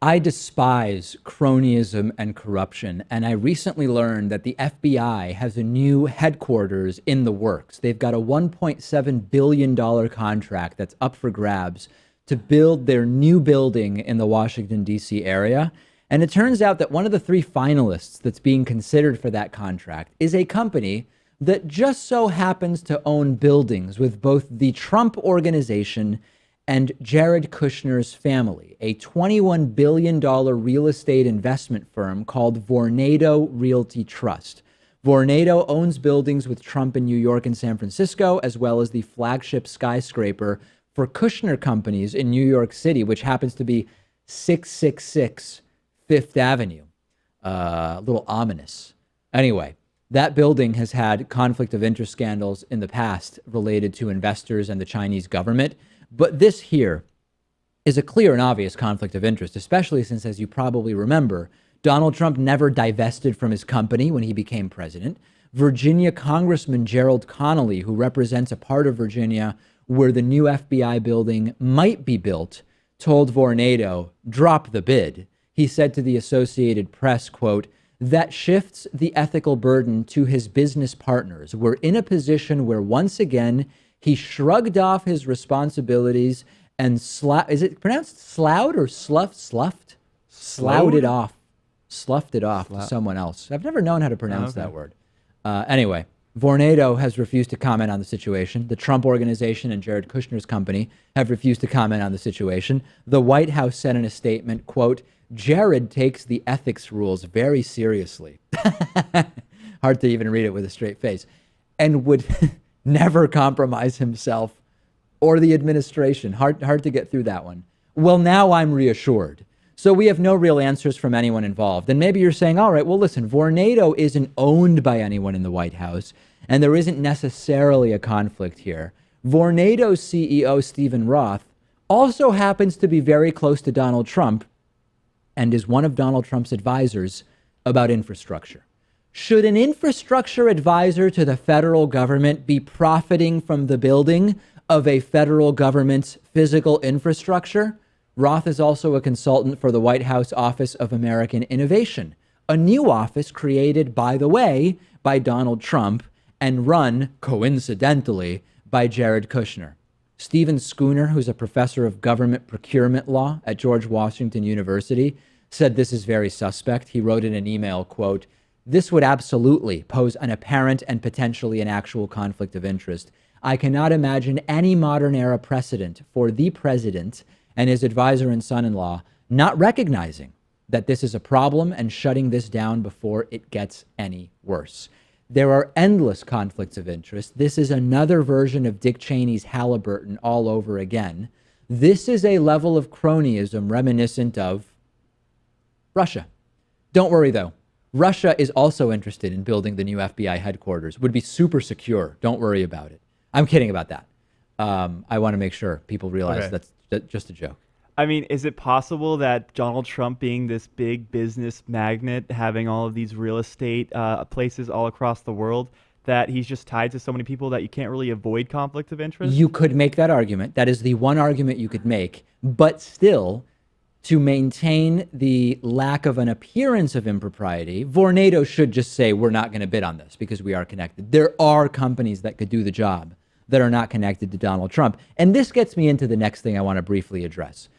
I despise cronyism and corruption, and I recently learned that the FBI has a new headquarters in the works. They've got a $1.7 billion contract that's up for grabs to build their new building in the Washington, D.C. area. And it turns out that one of the three finalists that's being considered for that contract is a company that just so happens to own buildings with both the Trump organization and Jared Kushner's family, a $21 billion real estate investment firm called Vornado Realty Trust. Vornado owns buildings with Trump in New York and San Francisco, as well as the flagship skyscraper for Kushner companies in New York City, which happens to be 666 Fifth Avenue. A little ominous. Anyway, that building has had conflict of interest scandals in the past related to investors and the Chinese government. But this here is a clear and obvious conflict of interest, especially since, as you probably remember, Donald Trump never divested from his company when he became president. Virginia Congressman Gerald Connolly, who represents a part of Virginia where the new FBI building might be built, told Vornado, drop the bid. He said to the Associated Press, quote, that shifts the ethical burden to his business partners. We're in a position where once again, he shrugged off his responsibilities and is it pronounced sloughed or sloughed? Sloughed it off. Sloughed it off to someone else. I've never known how to pronounce that word. Anyway, Vornado has refused to comment on the situation. The Trump organization and Jared Kushner's company have refused to comment on the situation. The White House said in a statement, quote, Jared takes the ethics rules very seriously. Hard to even read it with a straight face. And would never compromise himself or the administration. Hard to get through that one. Well, now I'm reassured. So we have no real answers from anyone involved. And maybe you're saying, all right, well, listen, Vornado isn't owned by anyone in the White House, and there isn't necessarily a conflict here. Vornado's CEO, Stephen Roth, also happens to be very close to Donald Trump and is one of Donald Trump's advisors about infrastructure. Should an infrastructure advisor to the federal government be profiting from the building of a federal government's physical infrastructure? Roth is also a consultant for the White House Office of American Innovation, a new office created, by the way, by Donald Trump and run, coincidentally, by Jared Kushner. Stephen Schooner, who's a professor of government procurement law at George Washington University, said this is very suspect. He wrote in an email, quote, this would absolutely pose an apparent and potentially an actual conflict of interest. I cannot imagine any modern era precedent for the president and his advisor and son-in-law not recognizing that this is a problem and shutting this down before it gets any worse. There are endless conflicts of interest. This is another version of Dick Cheney's Halliburton all over again. This is a level of cronyism reminiscent of Russia. Don't worry, though. Russia is also interested in building the new FBI headquarters. Would be super secure. Don't worry about it. I'm kidding about that. I want to make sure people realize that's just a joke. I mean, is it possible that Donald Trump, being this big business magnate, having all of these real estate places all across the world, that he's just tied to so many people that you can't really avoid conflict of interest? You could make that argument. That is the one argument you could make. But still, to maintain the lack of an appearance of impropriety, Vornado should just say, we're not going to bid on this because we are connected. There are companies that could do the job that are not connected to Donald Trump. And this gets me into the next thing I want to briefly address.